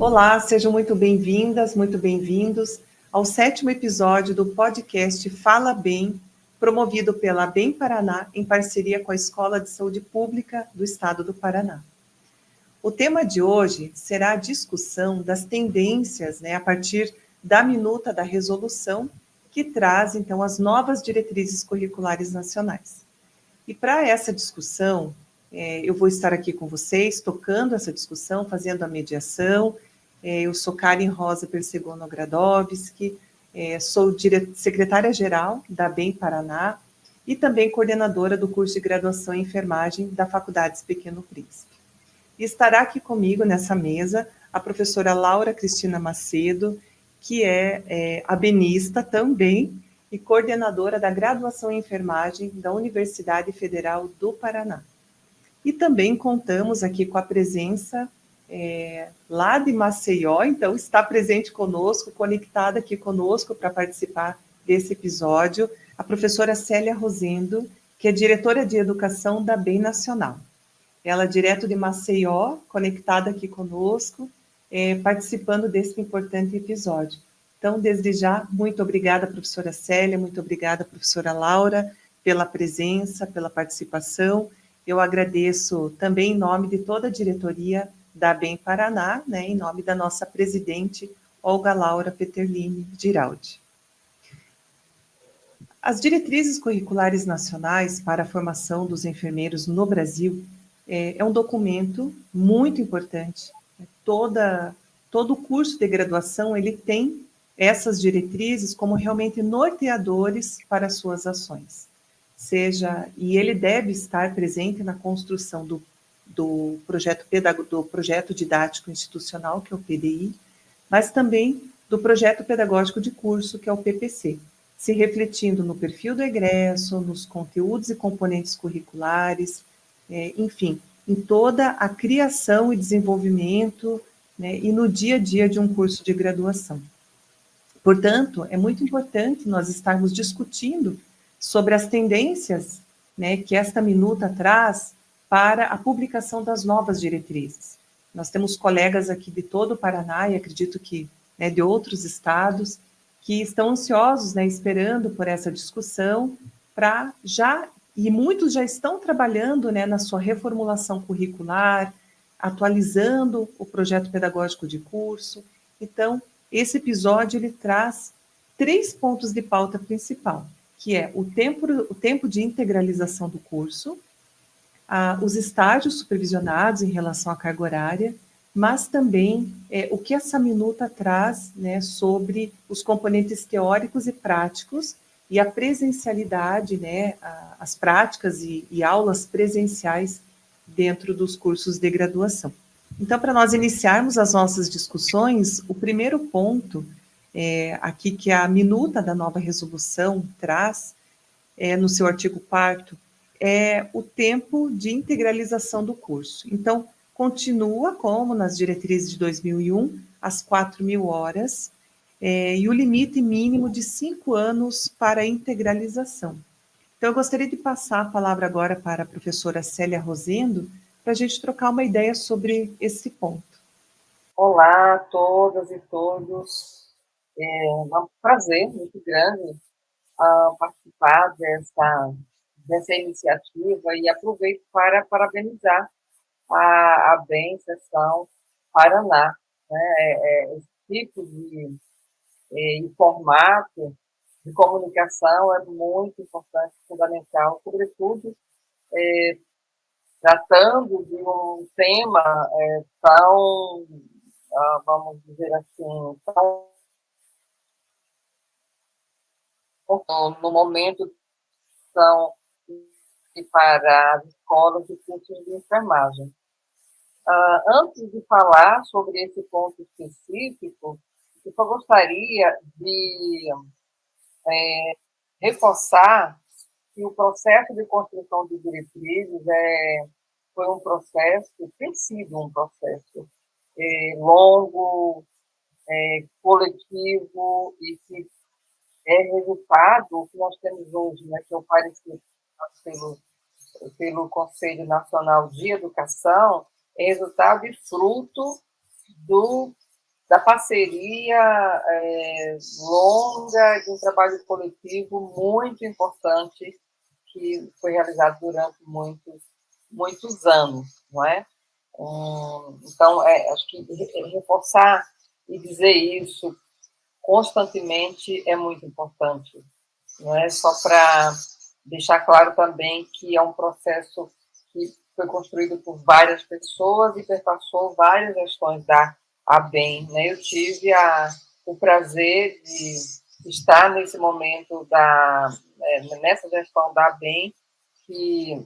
Olá, sejam muito bem-vindas, muito bem-vindos ao 7º episódio do podcast Fala Bem, promovido pela Bem Paraná em parceria com a Escola de Saúde Pública do Estado do Paraná. O tema de hoje será a discussão das tendências, a partir da minuta da resolução, que traz, então, as novas diretrizes curriculares nacionais. E para essa discussão, eu vou estar aqui com vocês, tocando essa discussão, fazendo a mediação. Eu sou Karen Rosa Persegono Gradovski, sou secretária-geral da Bem Paraná e também coordenadora do curso de graduação em enfermagem da Faculdade Pequeno Príncipe. E estará aqui comigo nessa mesa a professora Laura Cristina Macedo, que é abenista também e coordenadora da graduação em enfermagem da Universidade Federal do Paraná. E também contamos aqui com a presença lá de Maceió, então está presente conosco, conectada aqui conosco para participar desse episódio, a professora Célia Rosendo, que é diretora de educação da Bem Nacional. Ela, direto de Maceió, conectada aqui conosco, participando desse importante episódio. Então, desde já, muito obrigada, professora Célia, muito obrigada, professora Laura, pela presença, pela participação. Eu agradeço também em nome de toda a diretoria da Bem Paraná, em nome da nossa presidente, Olga Laura Peterlini Giraldi. As diretrizes curriculares nacionais para a formação dos enfermeiros no Brasil é um documento muito importante. Todo o curso de graduação ele tem essas diretrizes como realmente norteadores para as suas ações. E ele deve estar presente na construção do projeto didático institucional, que é o PDI, mas também do projeto pedagógico de curso, que é o PPC, se refletindo no perfil do egresso, nos conteúdos e componentes curriculares, enfim, em toda a criação e desenvolvimento, e no dia a dia de um curso de graduação. Portanto, é muito importante nós estarmos discutindo sobre as tendências, que esta minuta traz para a publicação das novas diretrizes. Nós temos colegas aqui de todo o Paraná, e acredito que de outros estados, que estão ansiosos, esperando por essa discussão, e muitos já estão trabalhando na sua reformulação curricular, atualizando o projeto pedagógico de curso. Então, esse episódio ele traz 3 pontos de pauta principal, que é o tempo de integralização do curso, os estágios supervisionados em relação à carga horária, mas também o que essa minuta traz sobre os componentes teóricos e práticos e a presencialidade, as práticas e aulas presenciais dentro dos cursos de graduação. Então, para nós iniciarmos as nossas discussões, o primeiro ponto aqui que a minuta da nova resolução traz, no seu artigo 4º, é o tempo de integralização do curso. Então, continua como nas diretrizes de 2001, as 4.000 horas, e o limite mínimo de 5 anos para a integralização. Então, eu gostaria de passar a palavra agora para a professora Célia Rosendo, para a gente trocar uma ideia sobre esse ponto. Olá a todas e todos. É um prazer muito grande participar dessa iniciativa e aproveito para parabenizar a BEM Seção Paraná. Esse tipo de formato de comunicação é muito importante, fundamental, sobretudo tratando de um tema tão, vamos dizer assim, tão no momento são para as escolas de cursos de enfermagem. Antes de falar sobre esse ponto específico, eu só gostaria de reforçar que o processo de construção de diretrizes foi um processo, tem sido um processo longo, coletivo e que é resultado, o que nós temos hoje, que é o parecer pelo Conselho Nacional de Educação, é resultado e fruto do da parceria longa, de um trabalho coletivo muito importante que foi realizado durante muitos anos, não é? Então, acho que reforçar e dizer isso constantemente é muito importante, não é? Só para deixar claro também que é um processo que foi construído por várias pessoas e perpassou várias gestões da ABEM, né? Eu tive o prazer de estar nesse momento nessa gestão da ABEM que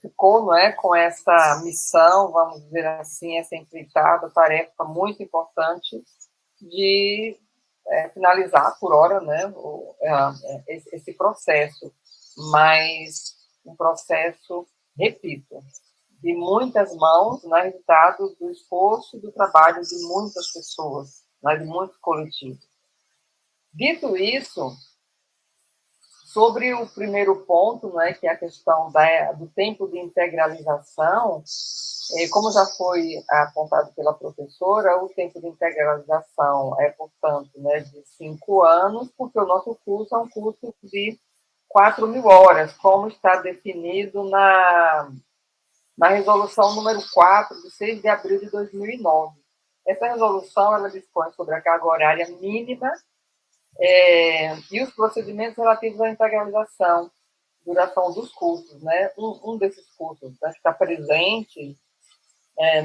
ficou, não é, com essa missão, vamos dizer assim, essa empreitada, tarefa muito importante de finalizar por hora, né, esse processo, mas um processo, repito, de muitas mãos, né, resultado do esforço e do trabalho de muitas pessoas, né, de muitos coletivos. Dito isso, sobre o primeiro ponto, né, que é a questão do tempo de integralização, como já foi apontado pela professora, o tempo de integralização é, portanto, né, de 5 anos, porque o nosso curso é um curso de 4.000 horas, como está definido na resolução número 4, de 6 de abril de 2009. Essa resolução ela dispõe sobre a carga horária mínima e os procedimentos relativos à integralização, duração dos cursos, né? Um desses cursos, né, que está presente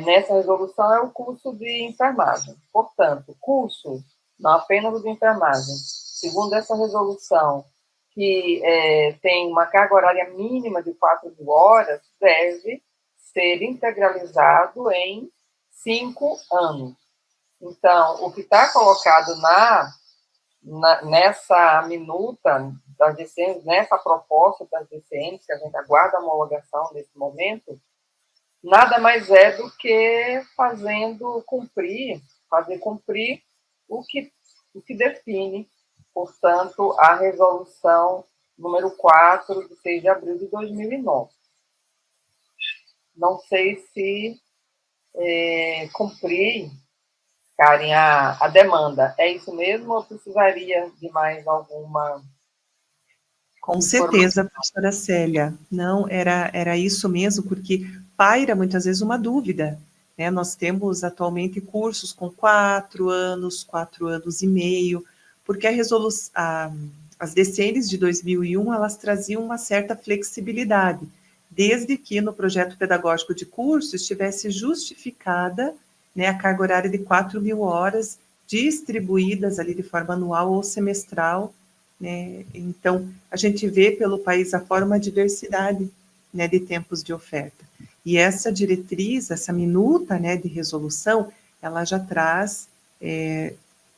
nessa resolução é o curso de enfermagem. Portanto, curso, não apenas o de enfermagem, segundo essa resolução, que tem uma carga horária mínima de 4.000 horas, deve ser integralizado em 5 anos. Então, o que está colocado nessa minuta das DCMs, nessa proposta das DCMs, que a gente aguarda a homologação nesse momento, nada mais é do que fazer cumprir o que define, portanto, a resolução número 4, de 6 de abril de 2009. Não sei se cumprir, Karen, a demanda. É isso mesmo ou precisaria de mais alguma? Com certeza, professora Célia. Não, era isso mesmo, porque paira muitas vezes uma dúvida, né? Nós temos atualmente cursos com 4 anos, 4 anos e meio, porque as DCNs de 2001, elas traziam uma certa flexibilidade, desde que no projeto pedagógico de curso estivesse justificada, né, a carga horária de 4.000 horas, distribuídas ali de forma anual ou semestral, né? Então, a gente vê pelo país afora uma diversidade, né, de tempos de oferta. E essa diretriz, essa minuta, né, de resolução, ela já traz,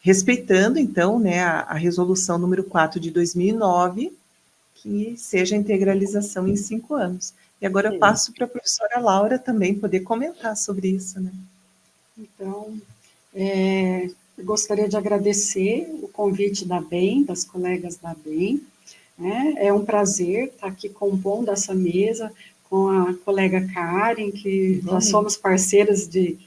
respeitando, então, né, a resolução número 4 de 2009, que seja a integralização em 5 anos. E agora eu passo para a professora Laura também poder comentar sobre isso, né? Então, eu gostaria de agradecer o convite da BEM, das colegas da BEM, né? É um prazer estar aqui compondo essa mesa com a colega Karen, que já somos parceiras de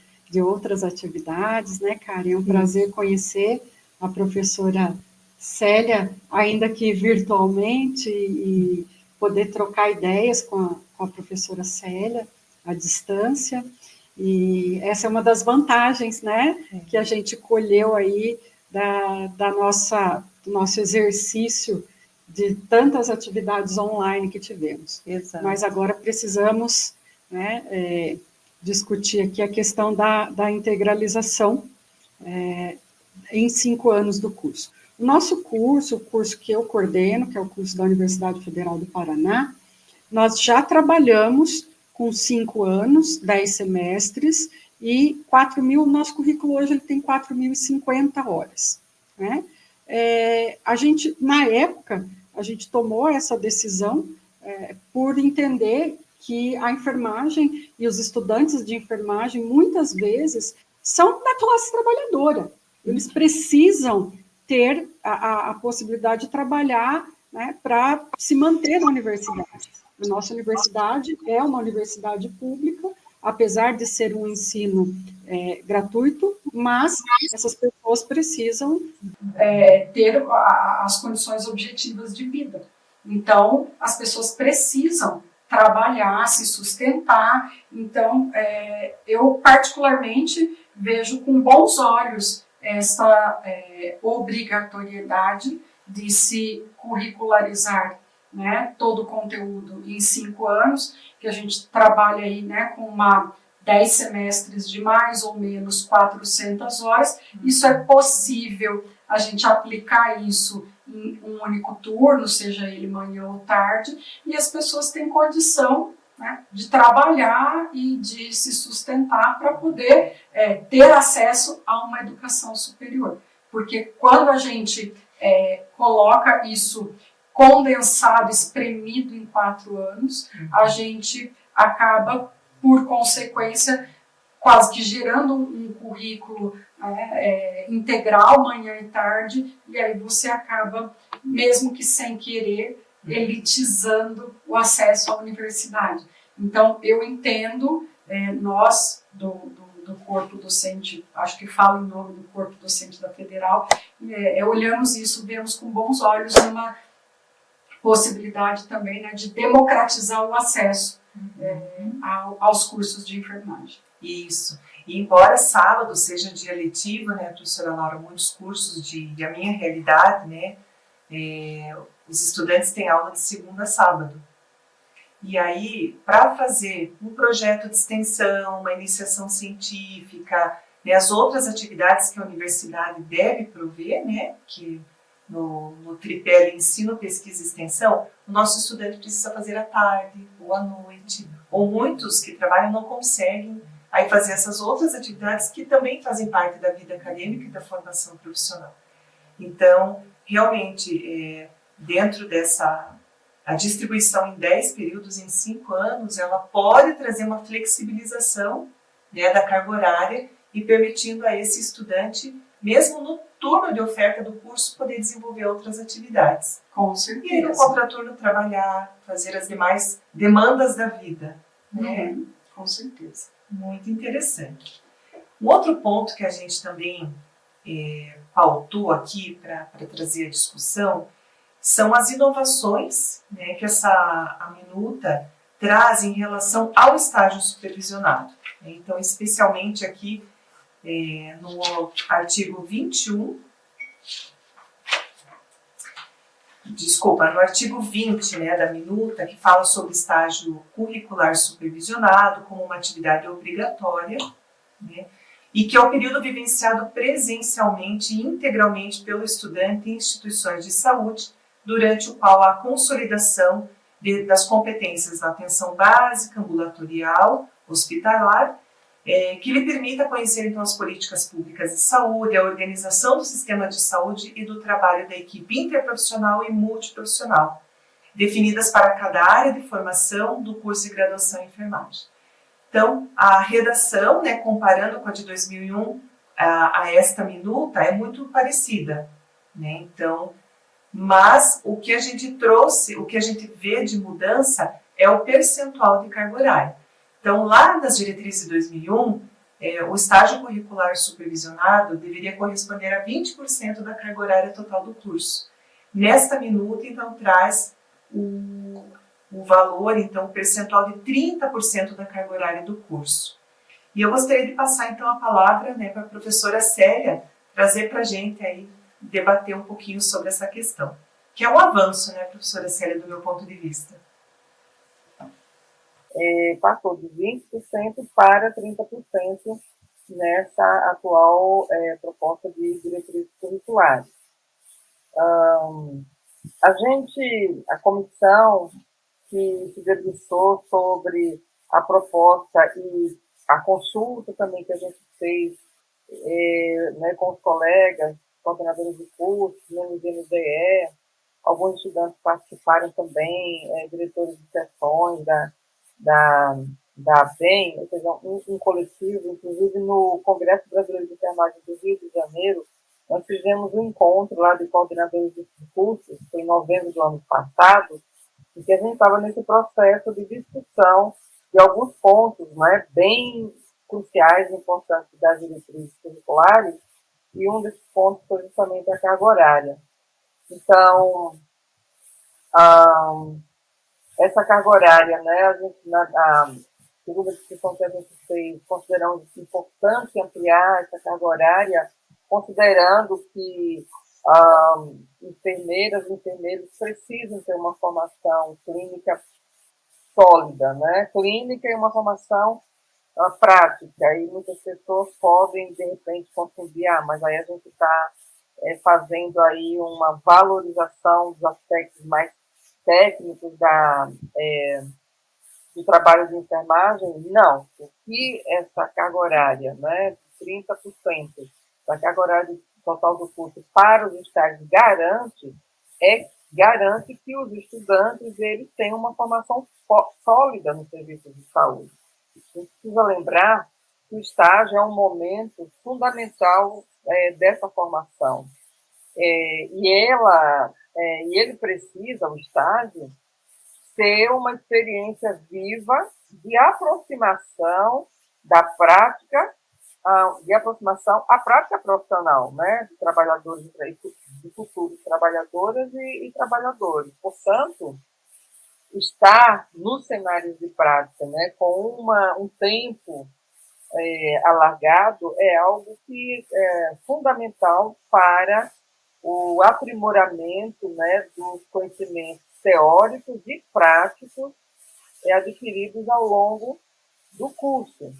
outras atividades, né, Karen? É um prazer conhecer a professora Célia, ainda que virtualmente, e poder trocar ideias com a professora Célia à distância. E essa é uma das vantagens, né, que a gente colheu aí do nosso exercício de tantas atividades online que tivemos. Exato. Mas agora precisamos, né, discutir aqui a questão da integralização em 5 anos do curso. O nosso curso, o curso que eu coordeno, que é o curso da Universidade Federal do Paraná, nós já trabalhamos com 5 anos, 10 semestres, e 4.000, nosso currículo hoje ele tem 4.050 horas. Né? A gente, na época, a gente tomou essa decisão por entender que a enfermagem e os estudantes de enfermagem, muitas vezes, são da classe trabalhadora. Eles precisam ter a possibilidade de trabalhar, né, para se manter na universidade. A nossa universidade é uma universidade pública, apesar de ser um ensino gratuito, mas essas pessoas precisam ter as condições objetivas de vida. Então, as pessoas precisam trabalhar, se sustentar. Então, eu particularmente vejo com bons olhos essa obrigatoriedade de se curricularizar, né, todo o conteúdo em 5 anos, que a gente trabalha aí, né, com 10 semestres de mais ou menos 400 horas. Isso é possível a gente aplicar isso em um único turno, seja ele manhã ou tarde, e as pessoas têm condição, né, de trabalhar e de se sustentar para poder ter acesso a uma educação superior. Porque quando a gente coloca isso condensado, espremido em 4 anos, a gente acaba, por consequência, quase que gerando um currículo integral, manhã e tarde, e aí você acaba, mesmo que sem querer, elitizando o acesso à universidade. Então, eu entendo, nós, do corpo docente, acho que falo em nome do corpo docente da Federal, olhamos isso, vemos com bons olhos uma possibilidade também, né, de democratizar o acesso aos cursos de enfermagem. Isso. E embora sábado seja dia letivo, né, professora Laura, muitos cursos a minha realidade, né, os estudantes têm aula de segunda a sábado. E aí, para fazer um projeto de extensão, uma iniciação científica, né, as outras atividades que a universidade deve prover, né, que no tripé de ensino, pesquisa e extensão, o nosso estudante precisa fazer à tarde ou à noite, ou muitos que trabalham não conseguem aí fazer essas outras atividades que também fazem parte da vida acadêmica e da formação profissional. Então, realmente, dentro a distribuição em 10 períodos em 5 anos, ela pode trazer uma flexibilização, né, da carga horária e permitindo a esse estudante, mesmo no turno de oferta do curso, poder desenvolver outras atividades. Com certeza. E aí no contraturno trabalhar, fazer as demais demandas da vida. Né? Com certeza. Muito interessante. Um outro ponto que a gente também pautou aqui para trazer a discussão são as inovações, né, que a minuta traz em relação ao estágio supervisionado. Então, especialmente aqui no artigo 21, no artigo 20, né, da minuta, que fala sobre estágio curricular supervisionado como uma atividade obrigatória, né, e que é o período vivenciado presencialmente e integralmente pelo estudante em instituições de saúde, durante o qual a consolidação das competências da atenção básica, ambulatorial, hospitalar, que lhe permita conhecer então as políticas públicas de saúde, a organização do sistema de saúde e do trabalho da equipe interprofissional e multiprofissional, definidas para cada área de formação do curso de graduação em enfermagem. Então, a redação, né, comparando com a de 2001 a esta minuta, é muito parecida, né? Então, mas o que a gente trouxe, o que a gente vê de mudança é o percentual de carga horária. Então, lá nas diretrizes de 2001, o estágio curricular supervisionado deveria corresponder a 20% da carga horária total do curso. Nesta minuta, então, traz o valor, então, o percentual de 30% da carga horária do curso. E eu gostaria de passar, então, a palavra, né, para a professora Célia trazer para a gente aí, debater um pouquinho sobre essa questão, que é um avanço, né, professora Célia, do meu ponto de vista. Passou de 20% para 30% nessa atual proposta de diretrizes curriculares. A comissão que se debruçou sobre a proposta e a consulta também que a gente fez né, com os colegas, coordenadores de curso, no MDE, alguns estudantes participaram também, diretores de sessões da ABEM, ou seja, um coletivo, inclusive no Congresso Brasileiro de Enfermagem do Rio de Janeiro, nós fizemos um encontro lá de coordenadores de cursos, foi em novembro do ano passado, em que a gente estava nesse processo de discussão de alguns pontos, né, bem cruciais e importantes das diretrizes curriculares, e um desses pontos foi justamente a carga horária. Então, essa carga horária, né, a gente, na segunda discussão que a gente fez, consideramos importante ampliar essa carga horária, considerando que enfermeiras e enfermeiros precisam ter uma formação clínica sólida, né, clínica e uma formação prática, e muitas pessoas podem, de repente, confundir, mas aí a gente está fazendo aí uma valorização dos aspectos mais técnicos do trabalho de enfermagem. Não, o que essa carga horária, né, 30% da carga horária total do curso para os estágios garante que os estudantes eles tenham uma formação sólida no serviço de saúde. A gente precisa lembrar que o estágio é um momento fundamental dessa formação. E ele precisa, o estágio, ser uma experiência viva de aproximação da prática, de aproximação à prática profissional, né, de trabalhadores, de futuros trabalhadoras e trabalhadores. Portanto, estar nos cenários de prática, né, com um tempo alargado é algo que é fundamental para o aprimoramento, né, dos conhecimentos teóricos e práticos adquiridos ao longo do curso.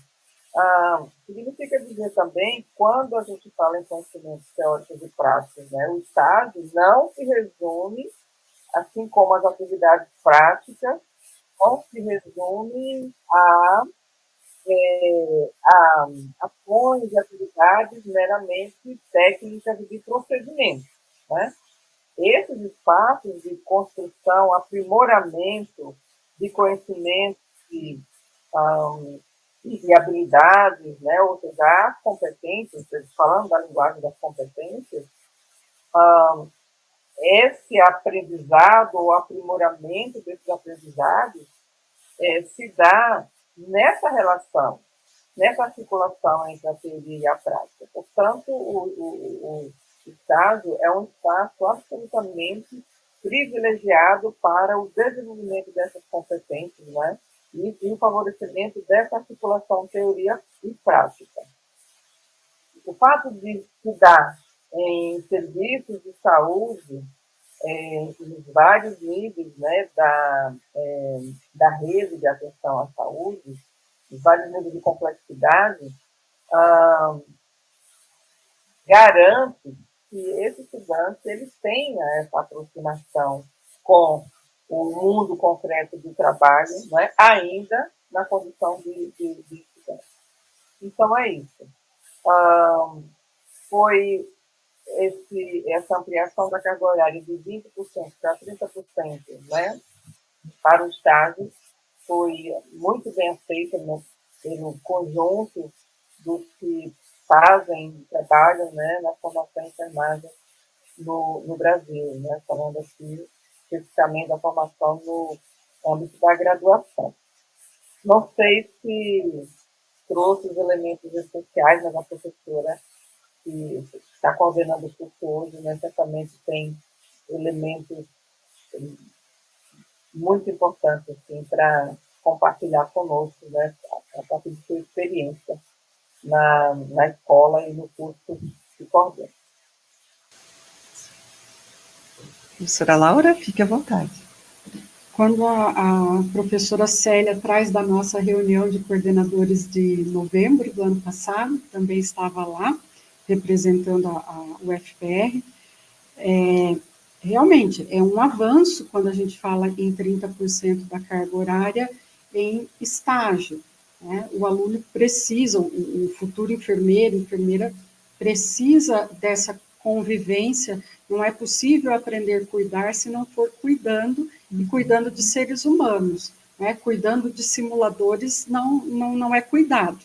Significa dizer também, quando a gente fala em conhecimentos teóricos e práticos, né, o estágio não se resume, assim como as atividades práticas, não se resume a ações e atividades meramente técnicas de procedimento, né? Esses espaços de construção, aprimoramento de conhecimentos e habilidades, né? Ou seja, as competências, falando da linguagem das competências, esse aprendizado ou aprimoramento desses aprendizados se dá nessa relação, nessa articulação entre a teoria e a prática. Portanto, o estágio é um espaço absolutamente privilegiado para o desenvolvimento dessas competências, né? E o favorecimento dessa articulação teoria e prática. O fato de se dar em serviços de saúde, nos vários níveis, né, da rede de atenção à saúde, os vários níveis de complexidade, garante que esse estudante ele tenha essa aproximação com o mundo concreto do trabalho, né, ainda na condição de estudante. Então, é isso. Foi essa ampliação da carga horária de 20% para 30%, né, para o estágio, foi muito bem aceita pelo conjunto dos que fazem, trabalham, né, na formação em enfermagem no Brasil, né, falando aqui especificamente da formação no âmbito da graduação. Não sei se trouxe os elementos essenciais, mas a professora que está coordenando o curso hoje, né, certamente tem elementos muito importantes assim, para compartilhar conosco, né, a partir de sua experiência na escola e no curso que coordena. Professora Laura, fique à vontade. Quando a professora Célia traz da nossa reunião de coordenadores de novembro do ano passado, também estava lá, representando a UFPR, realmente é um avanço quando a gente fala em 30% da carga horária em estágio, né? O aluno precisa, o futuro enfermeiro, enfermeira, precisa dessa convivência. Não é possível aprender a cuidar se não for cuidando e cuidando de seres humanos, né? Cuidando de simuladores não é cuidado,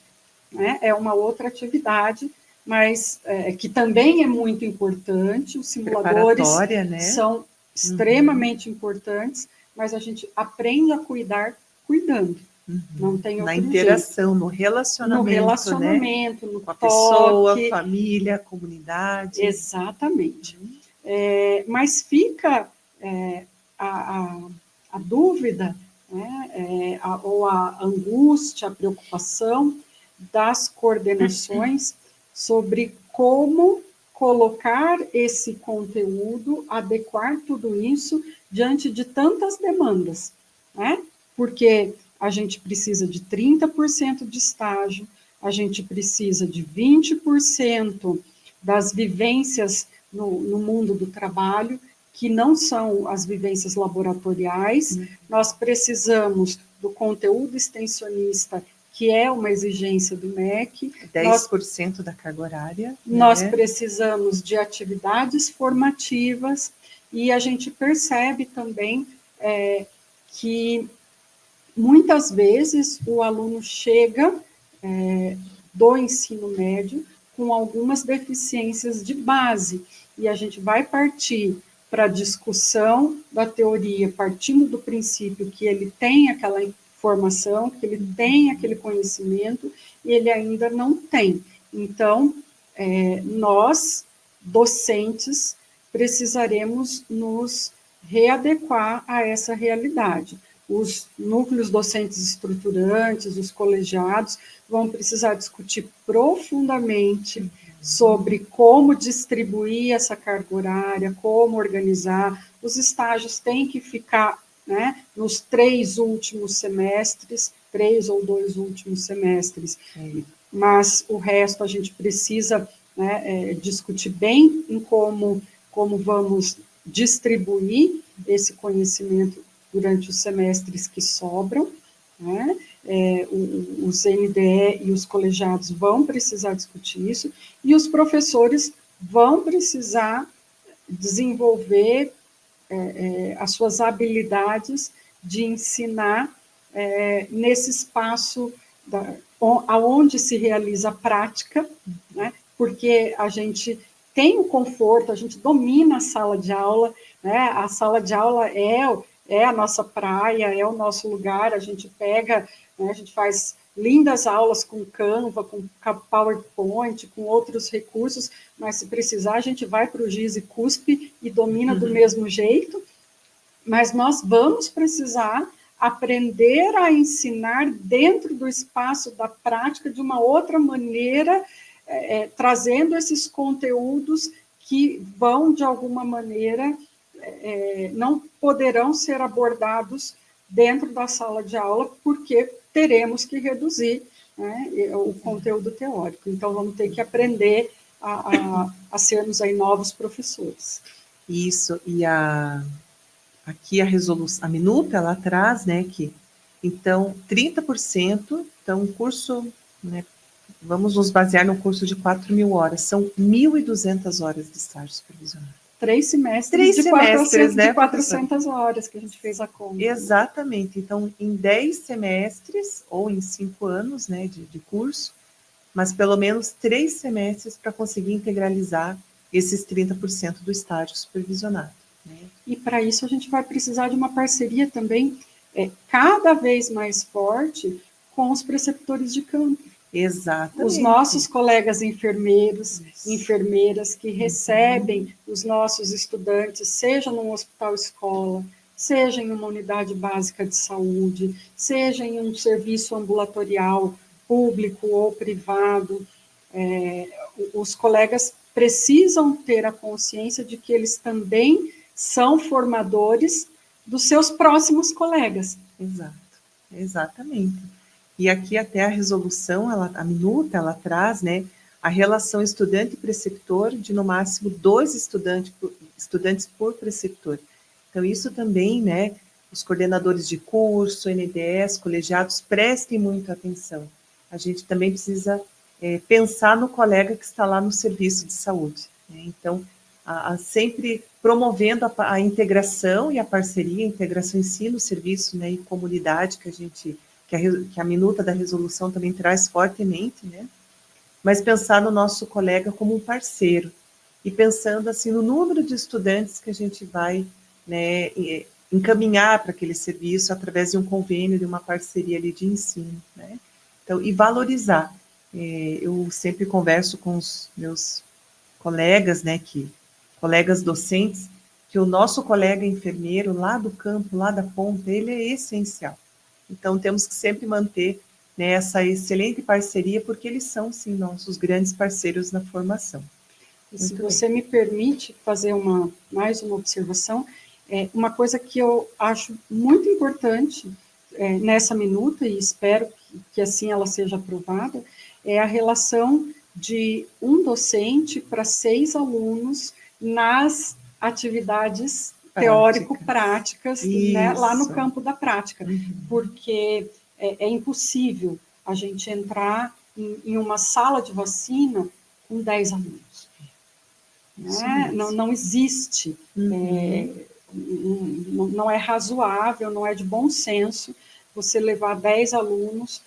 né? É uma outra atividade, mas que também é muito importante. Os simuladores, né, são extremamente importantes, mas a gente aprende a cuidar cuidando, Não tem outro na interação, jeito. No relacionamento, né? No Com a toque, pessoa, família, comunidade. Exatamente. Mas fica a dúvida, né, ou a angústia, a preocupação das coordenações sobre como colocar esse conteúdo, adequar tudo isso diante de tantas demandas, né? Porque a gente precisa de 30% de estágio, a gente precisa de 20% das vivências no mundo do trabalho, que não são as vivências laboratoriais. Nós precisamos do conteúdo extensionista, que é uma exigência do MEC. 10% da carga horária. Nós precisamos de atividades formativas, e a gente percebe também que muitas vezes o aluno chega do ensino médio com algumas deficiências de base, e a gente vai partir para a discussão da teoria, partindo do princípio que ele tem aquela informação, que ele tem aquele conhecimento, e ele ainda não tem. Então, nós, docentes, precisaremos nos readequar a essa realidade. Os núcleos docentes estruturantes, os colegiados, vão precisar discutir profundamente sobre como distribuir essa carga horária, como organizar. Os estágios têm que ficar, né, nos 3 últimos semestres, 3 ou 2 últimos semestres, mas o resto a gente precisa, né, discutir bem em como vamos distribuir esse conhecimento durante os semestres que sobram, né? Os NDE e os colegiados vão precisar discutir isso, e os professores vão precisar desenvolver as suas habilidades de ensinar nesse espaço aonde se realiza a prática, né? Porque a gente tem o conforto, a gente domina a sala de aula, né? A sala de aula é a nossa praia, é o nosso lugar, a gente pega, né, a gente faz lindas aulas com Canva, com PowerPoint, com outros recursos, mas se precisar a gente vai para o GIS e cuspe e domina do mesmo jeito, mas nós vamos precisar aprender a ensinar dentro do espaço da prática de uma outra maneira, trazendo esses conteúdos que vão, de alguma maneira, não poderão ser abordados dentro da sala de aula, porque teremos que reduzir, né, o conteúdo teórico. Então, vamos ter que aprender a sermos aí novos professores. Isso, e aqui a resolução, a minuta, ela traz, né, que, então, 30%, então, o curso, né, vamos nos basear no curso de 4.000 horas, são 1.200 horas de estágio supervisionado. 3 semestres de 400 horas que a gente fez a conta. Exatamente. Então, em 10 semestres, ou em 5 anos, né, de curso, mas pelo menos 3 semestres para conseguir integralizar esses 30% do estágio supervisionado. Né? E para isso a gente vai precisar de uma parceria também cada vez mais forte com os preceptores de campo. Exatamente. Os nossos colegas enfermeiros, enfermeiras que recebem os nossos estudantes, seja num hospital-escola, seja em uma unidade básica de saúde, seja em um serviço ambulatorial público ou privado, os colegas precisam ter a consciência de que eles também são formadores dos seus próximos colegas. Exato, exatamente. E aqui até a resolução, a minuta, ela traz, né, a relação estudante-preceptor de no máximo 2 estudantes por preceptor. Então, isso também, né, os coordenadores de curso, NDEs, colegiados, prestem muita atenção. A gente também precisa pensar no colega que está lá no serviço de saúde. Né? Então, sempre promovendo a integração e a parceria, a integração ensino, serviço, né, e comunidade, que a minuta da resolução também traz fortemente, né? Mas pensar no nosso colega como um parceiro, e pensando assim no número de estudantes que a gente vai, né, encaminhar para aquele serviço através de um convênio, de uma parceria ali de ensino, né? Então, e valorizar. Eu sempre converso com os meus colegas, né, colegas docentes, que o nosso colega enfermeiro lá do campo, lá da ponta, ele é essencial. Então, temos que sempre manter, né, essa excelente parceria, porque eles são, sim, nossos grandes parceiros na formação. E se você me permite fazer mais uma observação, uma coisa que eu acho muito importante nessa minuta, e espero que assim ela seja aprovada, é a relação de um docente para 6 alunos nas atividades teórico-práticas, né, lá no campo da prática, porque é impossível a gente entrar em uma sala de vacina com 10 alunos. Né? Não existe, não é razoável, não é de bom senso você levar 10 alunos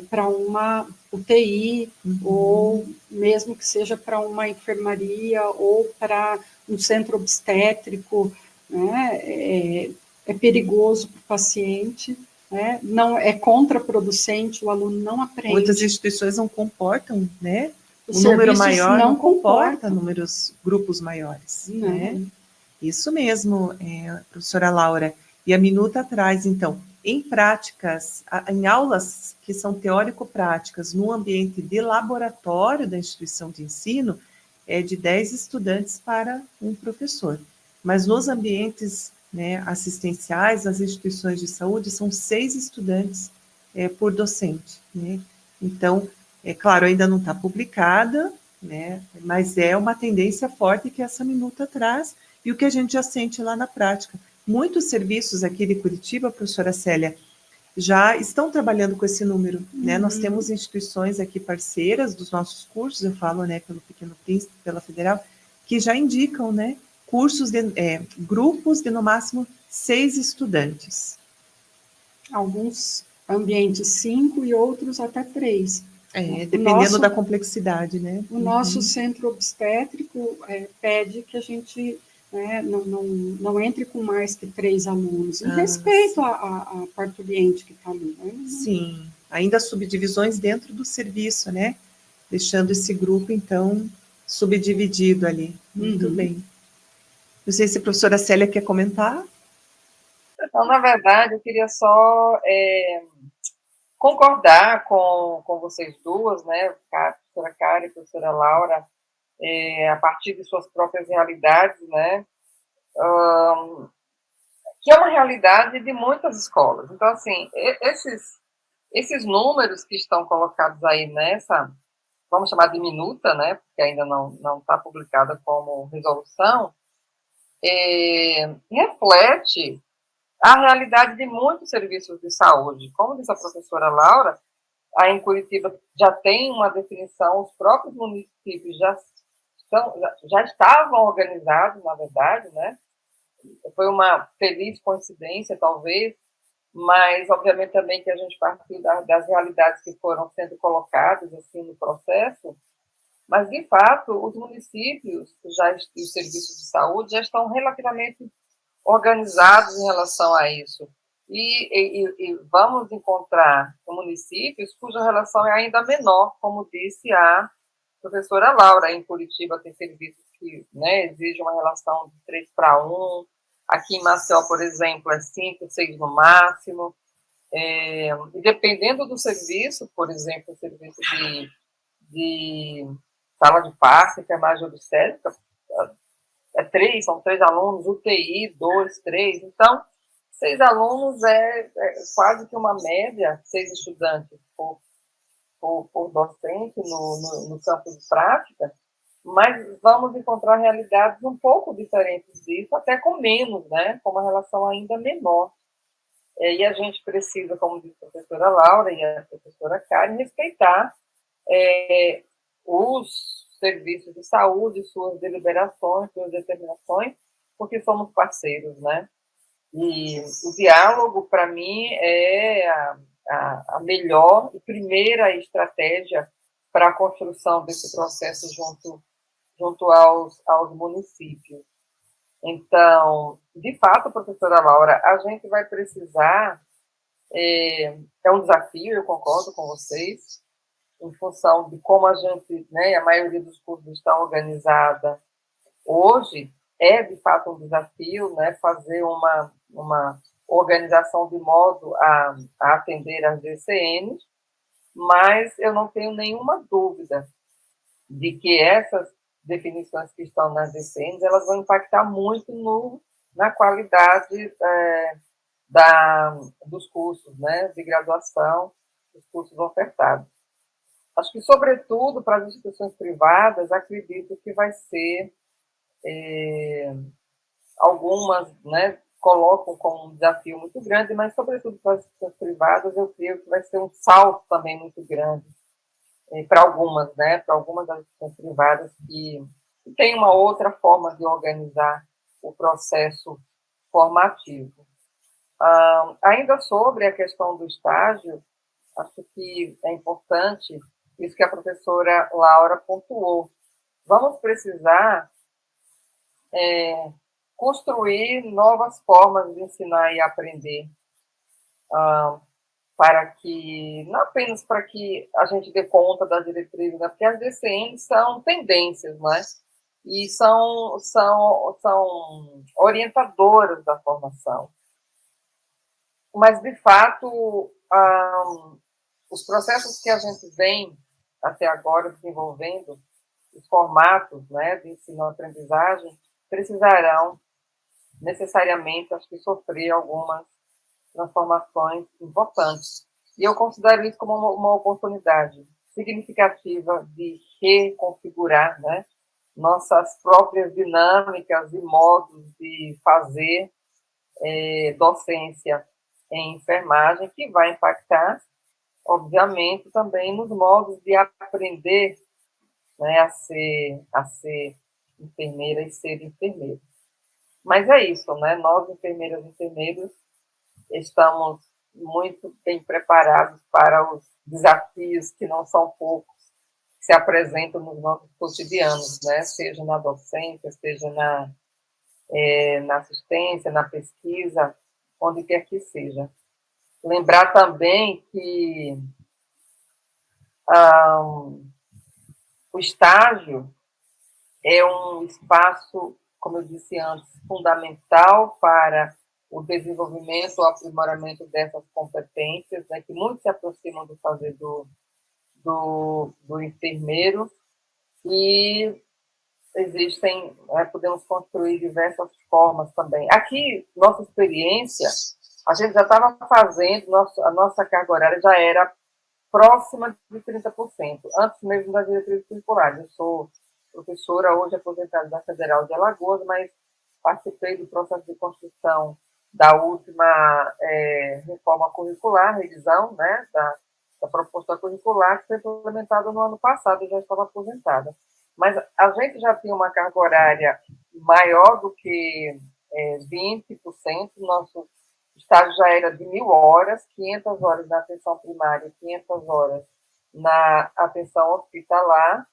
para uma UTI, ou mesmo que seja para uma enfermaria, ou para um centro obstétrico, né? É perigoso para o paciente, né? Não é contraproducente, o aluno não aprende. Muitas instituições não comportam, né? O número maior não comporta grupos maiores. Né? Isso mesmo, professora Laura. E a minuta traz, então, em práticas, em aulas que são teórico-práticas, no ambiente de laboratório da instituição de ensino, é de 10 estudantes para um professor. Mas nos ambientes, né, assistenciais, as instituições de saúde, são 6 estudantes por docente. Né? Então, é claro, ainda não está publicada, né, mas é uma tendência forte que essa minuta traz, e o que a gente já sente lá na prática. Muitos serviços aqui de Curitiba, professora Célia, já estão trabalhando com esse número. Né? Nós temos instituições aqui parceiras dos nossos cursos, eu falo, né, pelo Pequeno Príncipe, pela Federal, que já indicam, né, grupos de no máximo 6 estudantes. Alguns ambientes 5 e outros até 3. Dependendo da complexidade, né? O nosso centro obstétrico pede que a gente não entre com mais que 3 alunos, em respeito à parturiente que está ali. Né? Sim, ainda subdivisões dentro do serviço, né? Deixando esse grupo, então, subdividido ali. Muito bem. Não sei se a professora Célia quer comentar. Então, na verdade, eu queria só concordar com vocês duas, né, a professora Karen e a professora Laura, a partir de suas próprias realidades, né, que é uma realidade de muitas escolas. Então, assim, esses números que estão colocados aí nessa, vamos chamar de minuta, né, porque ainda não está publicada como resolução, reflete a realidade de muitos serviços de saúde. Como disse a professora Laura, aí em Curitiba já tem uma definição, os próprios municípios já estavam organizados, na verdade, né? Foi uma feliz coincidência, talvez, mas, obviamente, também que a gente partiu das realidades que foram sendo colocadas assim, no processo, mas, de fato, os municípios e os serviços de saúde já estão relativamente organizados em relação a isso. E vamos encontrar municípios cuja relação é ainda menor, como disse a professora Laura. Em Curitiba tem serviços que, né, exigem uma relação de 3:1, aqui em Maceió, por exemplo, é 5, 6 no máximo, e dependendo do serviço, por exemplo, o serviço de sala de parto, enfermagem obstétrica, são 3 alunos, UTI, 2, 3. Então, 6 alunos é quase que uma média, 6 estudantes por docente no campo de prática, mas vamos encontrar realidades um pouco diferentes disso, até com menos, né, com uma relação ainda menor. E a gente precisa, como disse a professora Laura e a professora Karen, respeitar os serviços de saúde, suas deliberações, suas determinações, porque somos parceiros, né? E o diálogo, para mim, é a melhor e primeira estratégia para a construção desse processo junto aos municípios. Então, de fato, professora Laura, a gente vai precisar, é um desafio, eu concordo com vocês, em função de como a gente, né, a maioria dos cursos está organizada hoje, é de fato um desafio, né, fazer uma organização de modo a atender às DCNs, mas eu não tenho nenhuma dúvida de que essas definições que estão nas DCNs, elas vão impactar muito na qualidade dos cursos, né, de graduação, dos cursos ofertados. Acho que, sobretudo, para as instituições privadas, acredito que vai ser, algumas, né, colocam como um desafio muito grande, mas, sobretudo, para as instituições privadas, eu creio que vai ser um salto também muito grande para algumas, né, para algumas das instituições privadas que têm uma outra forma de organizar o processo formativo. Ainda sobre a questão do estágio, acho que é importante isso que a professora Laura pontuou. Vamos precisar construir novas formas de ensinar e aprender, para que, não apenas para que a gente dê conta das diretrizes, né? Porque as DCNs são tendências, né? E são orientadoras da formação. Mas, de fato, os processos que a gente vem até agora desenvolvendo, os formatos, né, de ensino-aprendizagem, precisarão necessariamente, acho que, sofrer algumas transformações importantes. E eu considero isso como uma oportunidade significativa de reconfigurar, né, nossas próprias dinâmicas e modos de fazer docência em enfermagem, que vai impactar, obviamente, também nos modos de aprender, né, a ser enfermeira e ser enfermeiro. Mas é isso, né? Nós, enfermeiras e enfermeiros, estamos muito bem preparados para os desafios, que não são poucos, que se apresentam nos nossos cotidianos, né? Seja na docência, seja na assistência, na pesquisa, onde quer que seja. Lembrar também que o estágio é um espaço, como eu disse antes, fundamental para o desenvolvimento, o aprimoramento dessas competências, né, que muito se aproximam do fazer do enfermeiro, e existem, podemos construir diversas formas também. Aqui, nossa experiência, a gente já estava fazendo, a nossa carga horária já era próxima de 30%, antes mesmo das diretrizes curriculares. Eu sou professora, hoje aposentada da Federal de Alagoas, mas participei do processo de construção da última reforma curricular, revisão, né, da proposta curricular, que foi implementada no ano passado, eu já estava aposentada. Mas a gente já tinha uma carga horária maior do que 20%, nosso estágio já era de 1.000 horas, 500 horas na atenção primária, 500 horas na atenção hospitalar,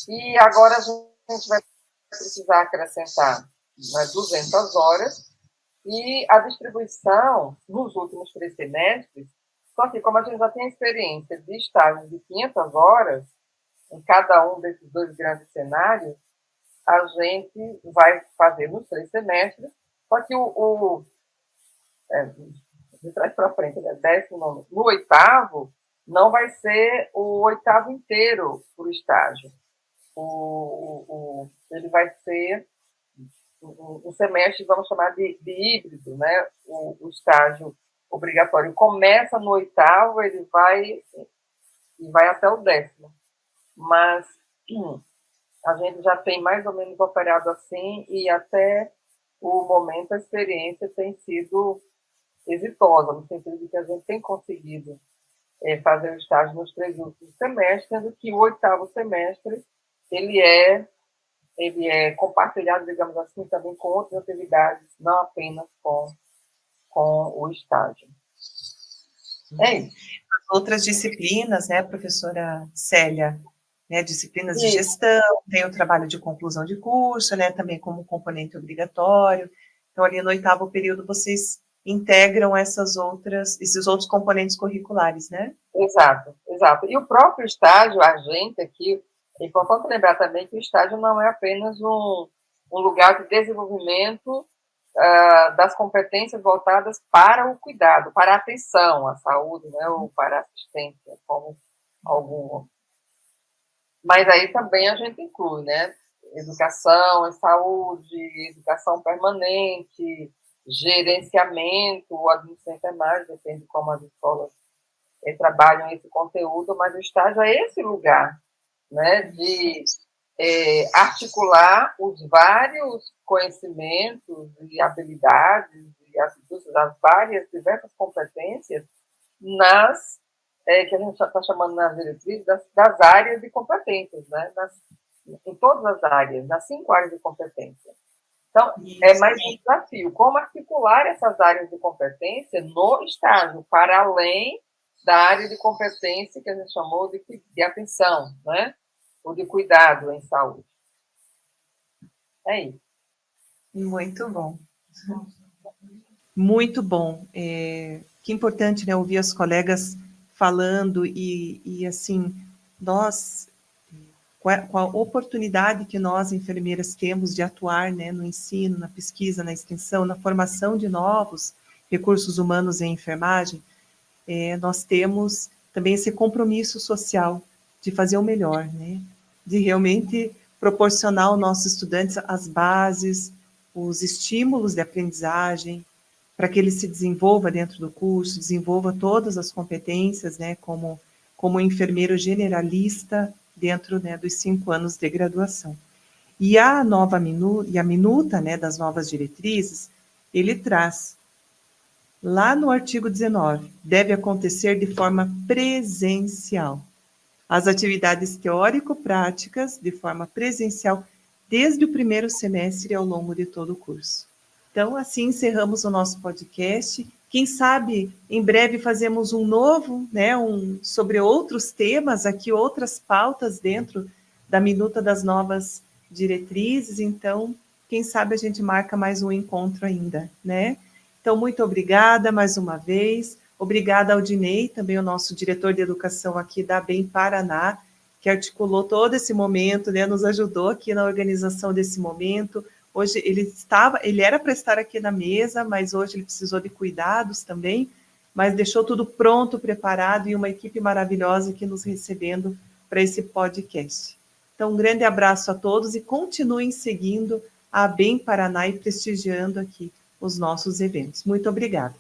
e agora a gente vai precisar acrescentar mais 200 horas, e a distribuição nos últimos 3 semestres, só que como a gente já tem a experiência de estágios de 500 horas, em cada um desses 2 grandes cenários, a gente vai fazer nos 3 semestres, só que de trás para frente, né, 10º, no 8º, não vai ser o 8º inteiro para o estágio. Ele vai ser um semestre, vamos chamar de híbrido, né? O estágio obrigatório começa no 8º, ele vai até o 10º. Mas a gente já tem mais ou menos operado assim, e até o momento a experiência tem sido exitosa, no sentido de que a gente tem conseguido fazer o estágio nos 3 últimos semestres, sendo que o 8º semestre ele é compartilhado, digamos assim, também com outras atividades, não apenas com o estágio. É isso. Outras disciplinas, né, professora Célia, né, disciplinas de gestão, tem o trabalho de conclusão de curso, né, também como componente obrigatório. Então, ali no 8º período, vocês integram esses outros componentes curriculares, né? Exato, exato. E o próprio estágio, a gente aqui, é importante lembrar também que o estágio não é apenas um lugar de desenvolvimento das competências voltadas para o cuidado, para a atenção à saúde, né, ou para a assistência, como alguma. Mas aí também a gente inclui, né, educação em saúde, educação permanente, gerenciamento, administração e enfermagem, depende de como as escolas trabalham esse conteúdo, mas o estágio é esse lugar, né, de articular os vários conhecimentos e habilidades e atitudes, as várias, diversas competências nas, que a gente está chamando nas diretrizes, das áreas de competências, né, em todas as áreas, nas 5 áreas de competência. Então, é mais um desafio, como articular essas áreas de competência no estágio, para além da área de competência que a gente chamou de atenção, né? Ou de cuidado em saúde. É isso. Muito bom. Muito bom. Que importante, né, ouvir as colegas falando e assim, nós, com a oportunidade que nós, enfermeiras, temos de atuar, né, no ensino, na pesquisa, na extensão, na formação de novos recursos humanos em enfermagem, nós temos também esse compromisso social de fazer o melhor, né? De realmente proporcionar aos nossos estudantes as bases, os estímulos de aprendizagem, para que ele se desenvolva dentro do curso, desenvolva todas as competências, né, como enfermeiro generalista dentro, né, dos 5 anos de graduação. E a minuta, né, das novas diretrizes, ele traz lá no artigo 19, deve acontecer de forma presencial. As atividades teórico-práticas de forma presencial desde o primeiro semestre ao longo de todo o curso. Então, assim encerramos o nosso podcast. Quem sabe, em breve fazemos um novo, né, sobre outros temas, aqui outras pautas dentro da minuta das novas diretrizes. Então, quem sabe a gente marca mais um encontro ainda, né? Então, muito obrigada mais uma vez. Obrigada ao Dinei, também o nosso diretor de educação aqui da ABEM Paraná, que articulou todo esse momento, né, nos ajudou aqui na organização desse momento. Hoje ele era para estar aqui na mesa, mas hoje ele precisou de cuidados também, mas deixou tudo pronto, preparado e uma equipe maravilhosa aqui nos recebendo para esse podcast. Então, um grande abraço a todos e continuem seguindo a ABEM Paraná e prestigiando aqui os nossos eventos. Muito obrigada.